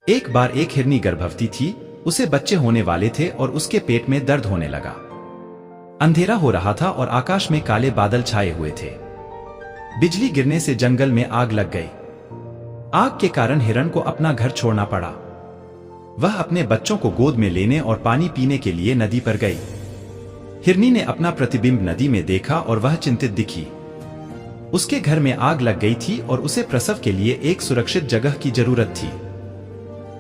एक बार एक हिरनी गर्भवती थी, उसे बच्चे होने वाले थे और उसके पेट में दर्द होने लगा। अंधेरा हो रहा था और आकाश में काले बादल छाए हुए थे। बिजली गिरने से जंगल में आग लग गई। आग के कारण हिरण को अपना घर छोड़ना पड़ा। वह अपने बच्चों को गोद में लेने और पानी पीने के लिए नदी पर गई। हिरनी ने अपना प्रतिबिंब नदी में देखा और वह चिंतित दिखी। उसके घर में आग लग गई थी और उसे प्रसव के लिए एक सुरक्षित जगह की जरूरत थी।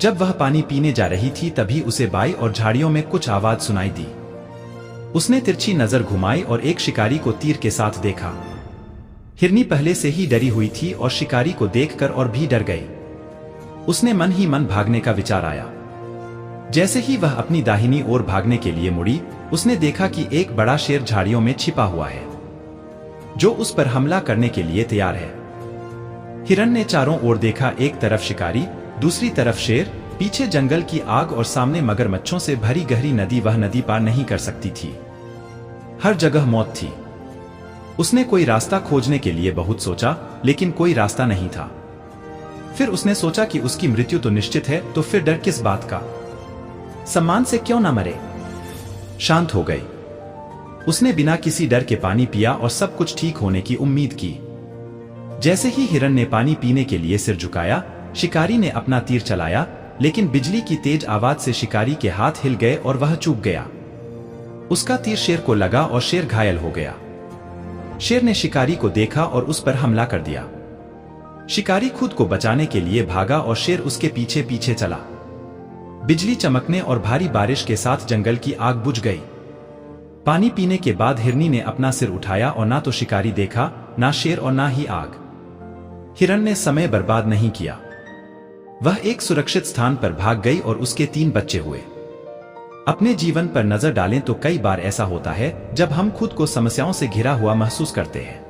जब वह पानी पीने जा रही थी तभी उसे बाई और झाड़ियों में कुछ आवाज सुनाई दी। उसने तिरछी नजर घुमाई और एक शिकारी को तीर के साथ देखा। हिरनी पहले से ही डरी हुई थी और शिकारी को देखकर और भी डर गई। उसने मन ही मन भागने का विचार आया। जैसे ही वह अपनी दाहिनी ओर भागने के लिए मुड़ी, उसने देखा कि एक बड़ा शेर झाड़ियों में छिपा हुआ है, जो उस पर हमला करने के लिए तैयार है। हिरण ने चारों ओर देखा, एक तरफ शिकारी, दूसरी तरफ शेर, पीछे जंगल की आग और सामने मगरमच्छों से भरी गहरी नदी। वह नदी पार नहीं कर सकती थी। हर जगह मौत थी। उसने कोई रास्ता खोजने के लिए बहुत सोचा, लेकिन कोई रास्ता नहीं था। फिर उसने सोचा कि उसकी मृत्यु तो निश्चित है, तो फिर डर किस बात का? सम्मान से क्यों ना मरे? शांत हो गई। उसने बिना किसी डर के पानी पिया और सब कुछ ठीक होने की उम्मीद की। जैसे ही हिरण ने पानी पीने के लिए सिर झुकाया, शिकारी ने अपना तीर चलाया, लेकिन बिजली की तेज आवाज से शिकारी के हाथ हिल गए और वह चूक गया। उसका तीर शेर को लगा और शेर घायल हो गया। शेर ने शिकारी को देखा और उस पर हमला कर दिया। शिकारी खुद को बचाने के लिए भागा और शेर उसके पीछे पीछे चला। बिजली चमकने और भारी बारिश के साथ जंगल की आग बुझ गई। पानी पीने के बाद हिरनी ने अपना सिर उठाया और ना तो शिकारी देखा, ना शेर और ना ही आग। हिरण ने समय बर्बाद नहीं किया। वह एक सुरक्षित स्थान पर भाग गई और उसके 3 बच्चे हुए। अपने जीवन पर नजर डालें तो कई बार ऐसा होता है जब हम खुद को समस्याओं से घिरा हुआ महसूस करते हैं।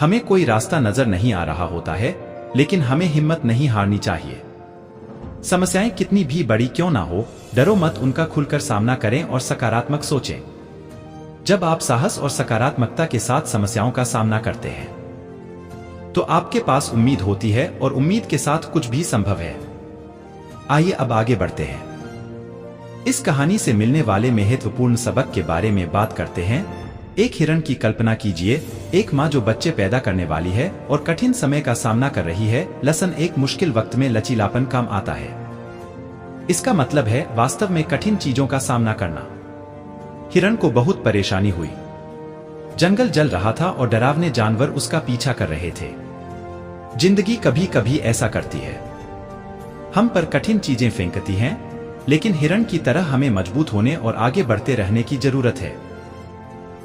हमें कोई रास्ता नजर नहीं आ रहा होता है, लेकिन हमें हिम्मत नहीं हारनी चाहिए। समस्याएं कितनी भी बड़ी क्यों ना हो, डरो मत, उनका खुलकर सामना करें और सकारात्मक सोचें। जब आप साहस और सकारात्मकता के साथ समस्याओं का सामना करते हैं तो आपके पास उम्मीद होती है और उम्मीद के साथ कुछ भी संभव है। आइए अब आगे बढ़ते हैं। इस कहानी से मिलने वाले महत्वपूर्ण सबक के बारे में बात करते हैं। एक हिरण की कल्पना कीजिए, एक माँ जो बच्चे पैदा करने वाली है और कठिन समय का सामना कर रही है। लसन एक मुश्किल वक्त में लचीलापन काम आता है। इसका मतलब है वास्तव में कठिन चीजों का सामना करना। हिरण को बहुत परेशानी हुई। जंगल जल रहा था और डरावने जानवर उसका पीछा कर रहे थे। जिंदगी कभी कभी ऐसा करती है, हम पर कठिन चीजें फेंकती हैं, लेकिन हिरण की तरह हमें मजबूत होने और आगे बढ़ते रहने की जरूरत है।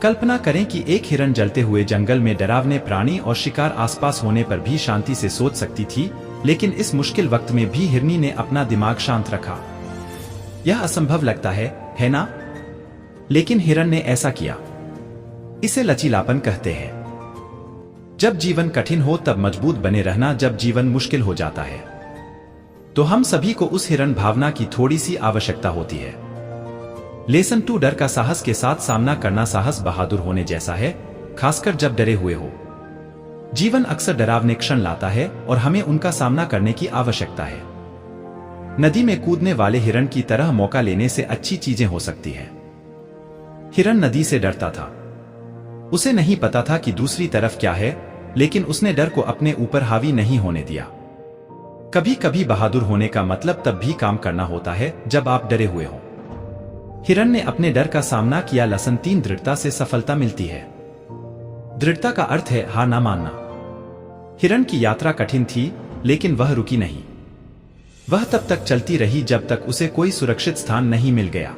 कल्पना करें कि एक हिरण जलते हुए जंगल में डरावने प्राणी और शिकार आसपास होने पर भी शांति से सोच सकती थी, लेकिन इस मुश्किल वक्त में भी हिरनी ने अपना दिमाग शांत रखा। यह असंभव लगता है ना? लेकिन हिरण ने ऐसा किया। इसे लचीलापन कहते हैं। जब जीवन कठिन हो तब मजबूत बने रहना। जब जीवन मुश्किल हो जाता है तो हम सभी को उस हिरण भावना की थोड़ी सी आवश्यकता होती है। लेसन 2, डर का साहस के साथ सामना करना। साहस बहादुर होने जैसा है, खासकर जब डरे हुए हो। जीवन अक्सर डरावने क्षण लाता है और हमें उनका सामना करने की आवश्यकता है। नदी में कूदने वाले हिरण की तरह मौका लेने से अच्छी चीजें हो सकती है। हिरण नदी से डरता था। उसे नहीं पता था कि दूसरी तरफ क्या है, लेकिन उसने डर को अपने ऊपर हावी नहीं होने दिया। कभी कभी बहादुर होने का मतलब तब भी काम करना होता है जब आप डरे हुए हो। हिरण ने अपने डर का सामना किया। लसन 3, दृढ़ता से सफलता मिलती है। दृढ़ता का अर्थ है हार ना मानना। हिरण की यात्रा कठिन थी, लेकिन वह रुकी नहीं। वह तब तक चलती रही जब तक उसे कोई सुरक्षित स्थान नहीं मिल गया।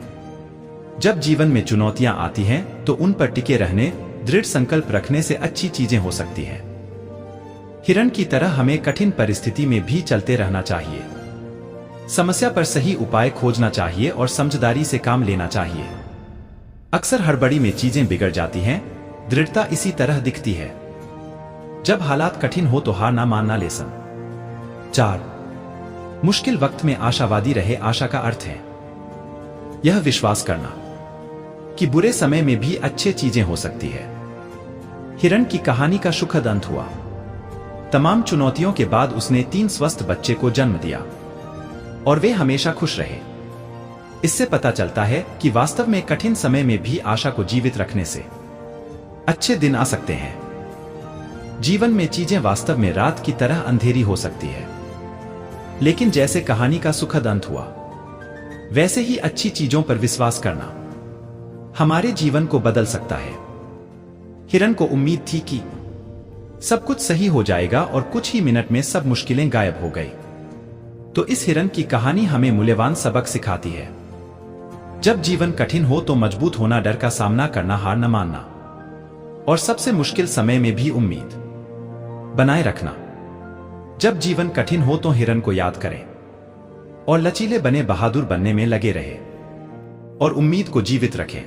जब जीवन में चुनौतियां आती हैं तो उन पर टिके रहने, दृढ़ संकल्प रखने से अच्छी चीजें हो सकती हैं। हिरण की तरह हमें कठिन परिस्थिति में भी चलते रहना चाहिए। समस्या पर सही उपाय खोजना चाहिए और समझदारी से काम लेना चाहिए। अक्सर हड़बड़ी में चीजें बिगड़ जाती हैं। दृढ़ता इसी तरह दिखती है। जब हालात कठिन हो तो हार ना मानना। लेसन 4, मुश्किल वक्त में आशावादी रहे। आशा का अर्थ है यह विश्वास करना कि बुरे समय में भी अच्छे चीजें हो सकती है। हिरण की कहानी का सुखद अंत हुआ। तमाम चुनौतियों के बाद उसने 3 स्वस्थ बच्चे को जन्म दिया। और वे हमेशा खुश रहे। इससे पता चलता है कि वास्तव में कठिन समय में भी आशा को जीवित रखने से अच्छे दिन आ सकते हैं। जीवन में चीजें वास्तव में रात की तरह अंधेरी हो सकती है, लेकिन जैसे कहानी का सुखद अंत हुआ, वैसे ही अच्छी चीजों पर विश्वास करना हमारे जीवन को बदल सकता है। हिरन को उम्मीद थी कि सब कुछ सही हो जाएगा और कुछ ही मिनट में सब मुश्किलें गायब हो गई। तो इस हिरन की कहानी हमें मूल्यवान सबक सिखाती है। जब जीवन कठिन हो तो मजबूत होना, डर का सामना करना, हार न मानना और सबसे मुश्किल समय में भी उम्मीद बनाए रखना। जब जीवन कठिन हो तो हिरन को याद करें और लचीले बने बहादुर बनने में लगे रहे और उम्मीद को जीवित रखें।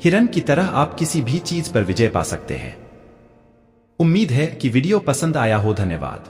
हिरन की तरह आप किसी भी चीज पर विजय पा सकते हैं। उम्मीद है कि वीडियो पसंद आया हो। धन्यवाद।